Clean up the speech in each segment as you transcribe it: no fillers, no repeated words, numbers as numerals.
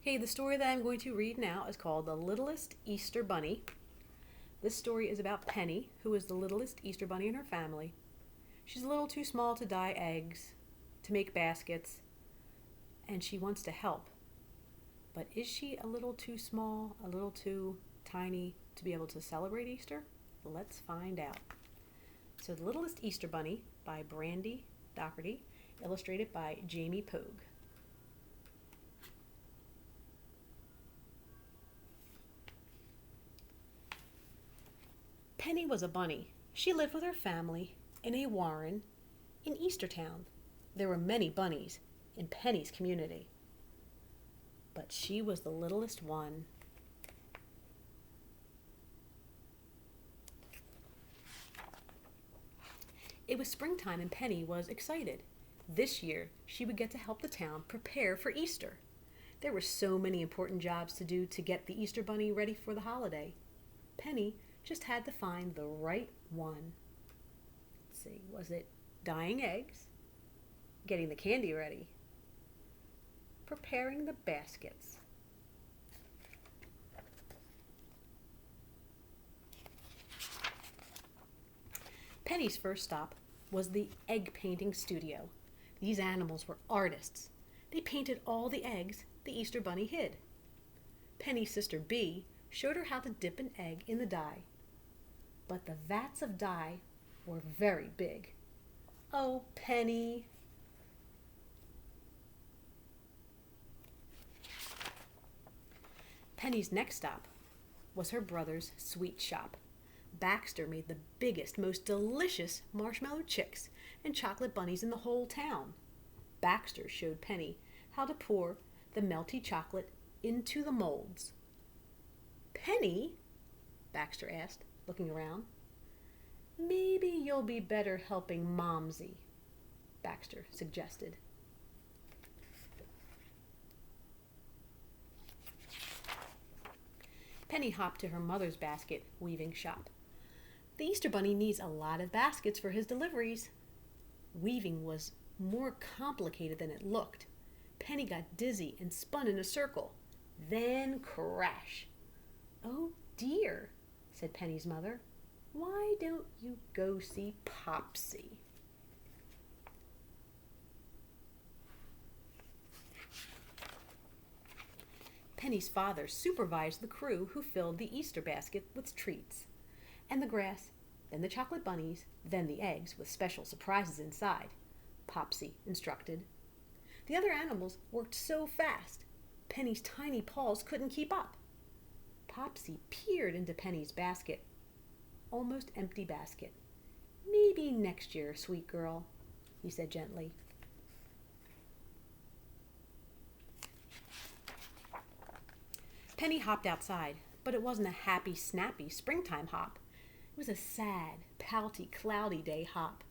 Okay, the story that I'm going to read now is called The Littlest Easter Bunny. This story is about Penny, who is the littlest Easter bunny in her family. She's a little too small to dye eggs, to make baskets, and she wants to help. But is she a little too small, a little too tiny to be able to celebrate Easter? Let's find out. So, The Littlest Easter Bunny by Brandy Doherty, illustrated by Jamie Pogue. Penny was a bunny. She lived with her family in a warren in Eastertown. There were many bunnies in Penny's community, but she was the littlest one. It was springtime and Penny was excited. This year, she would get to help the town prepare for Easter. There were so many important jobs to do to get the Easter bunny ready for the holiday. Penny just had to find the right one. Let's see, was it dyeing eggs, getting the candy ready, preparing the baskets? Penny's first stop was the egg painting studio. These animals were artists. They painted all the eggs the Easter bunny hid. Penny's sister Bee showed her how to dip an egg in the dye. But the vats of dye were very big. Oh, Penny! Penny's next stop was her brother's sweet shop. Baxter made the biggest, most delicious marshmallow chicks and chocolate bunnies in the whole town. Baxter showed Penny how to pour the melty chocolate into the molds. Penny, Baxter asked, looking around. Maybe you'll be better helping Momsy, Baxter suggested. Penny hopped to her mother's basket weaving shop. The Easter bunny needs a lot of baskets for his deliveries. Weaving was more complicated than it looked. Penny got dizzy and spun in a circle. Then crash. Oh dear, said Penny's mother. Why don't you go see Popsy? Penny's father supervised the crew who filled the Easter basket with treats, and the grass, then the chocolate bunnies, then the eggs with special surprises inside, Popsy instructed. The other animals worked so fast, Penny's tiny paws couldn't keep up. Popsy peered into Penny's basket. Almost empty basket. Maybe next year, sweet girl, he said gently. Penny hopped outside, but it wasn't a happy, snappy springtime hop. It was a sad, pouty, cloudy day hop.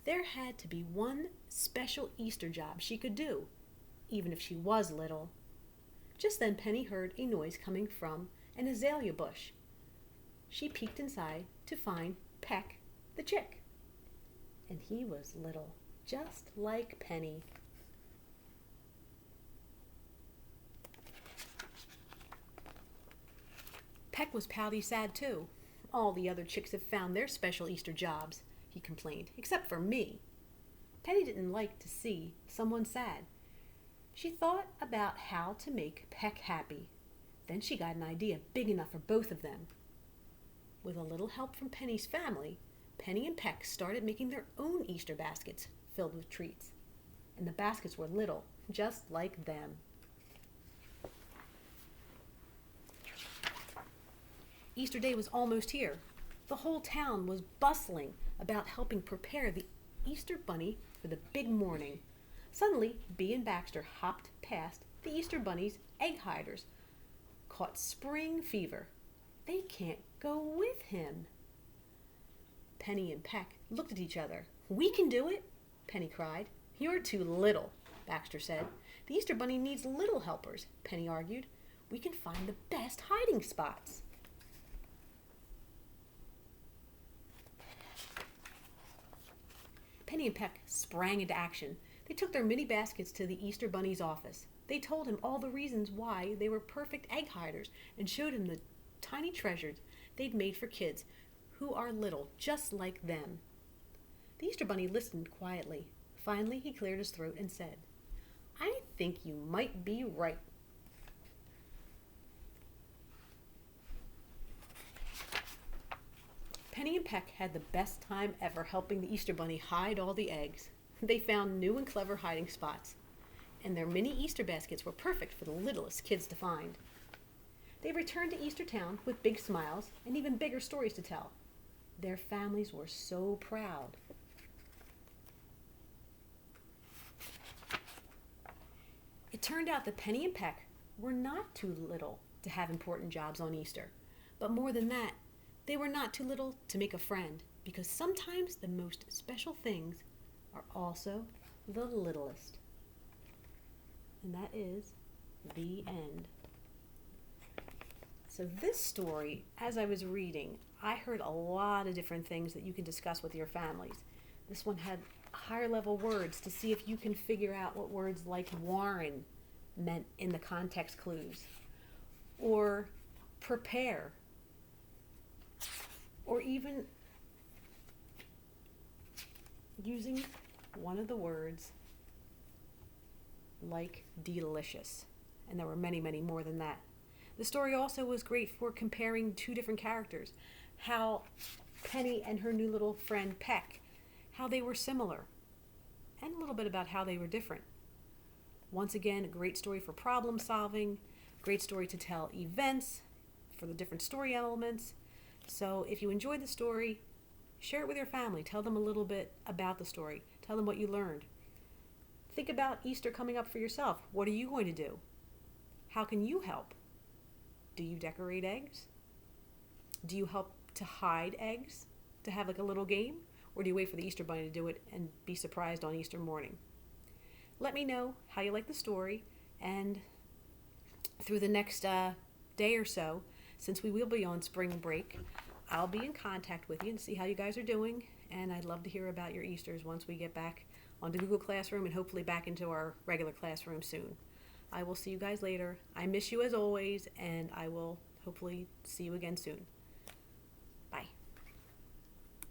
There had to be one special Easter job she could do, even if she was little. Just then Penny heard a noise coming from an azalea bush. She peeked inside to find Peck, the chick. And he was little, just like Penny. Peck was pouty sad too. All the other chicks have found their special Easter jobs, he complained, except for me. Penny didn't like to see someone sad. She thought about how to make Peck happy. Then she got an idea big enough for both of them. With a little help from Penny's family, Penny and Peck started making their own Easter baskets filled with treats. And the baskets were little, just like them. Easter Day was almost here. The whole town was bustling about helping prepare the Easter bunny for the big morning. Suddenly, Bee and Baxter hopped past the Easter bunny's egg hiders, caught spring fever. They can't go with him. Penny and Peck looked at each other. We can do it, Penny cried. You're too little, Baxter said. The Easter bunny needs little helpers, Penny argued. We can find the best hiding spots. Penny and Peck sprang into action. They took their mini baskets to the Easter bunny's office. They told him all the reasons why they were perfect egg hiders and showed him the tiny treasures they'd made for kids who are little, just like them. The Easter Bunny listened quietly. Finally, he cleared his throat and said, "I think you might be right." Penny and Peck had the best time ever helping the Easter Bunny hide all the eggs. They found new and clever hiding spots, and their mini Easter baskets were perfect for the littlest kids to find. They returned to Easter Town with big smiles and even bigger stories to tell. Their families were so proud. It turned out that Penny and Peck were not too little to have important jobs on Easter. But more than that, they were not too little to make a friend, because sometimes the most special things are also the littlest. And that is the end. So this story, as I was reading, I heard a lot of different things that you can discuss with your families. This one had higher level words to see if you can figure out what words like Warren meant in the context clues, or prepare, or even using one of the words like delicious. And there were many, many more than that. The story also was great for comparing two different characters, how Penny and her new little friend Peck, how they were similar, and a little bit about how they were different. Once again, a great story for problem solving, great story to tell events, for the different story elements. So if you enjoyed the story, share it with your family. Tell them a little bit about the story. Tell them what you learned. Think about Easter coming up for yourself. What are you going to do? How can you help? Do you decorate eggs? Do you help to hide eggs to have like a little game? Or do you wait for the Easter Bunny to do it and be surprised on Easter morning? Let me know how you like the story, and through the next day or so, since we will be on spring break, I'll be in contact with you and see how you guys are doing, and I'd love to hear about your Easters once we get back onto Google Classroom and hopefully back into our regular classroom soon. I will see you guys later. I miss you as always, and I will hopefully see you again soon.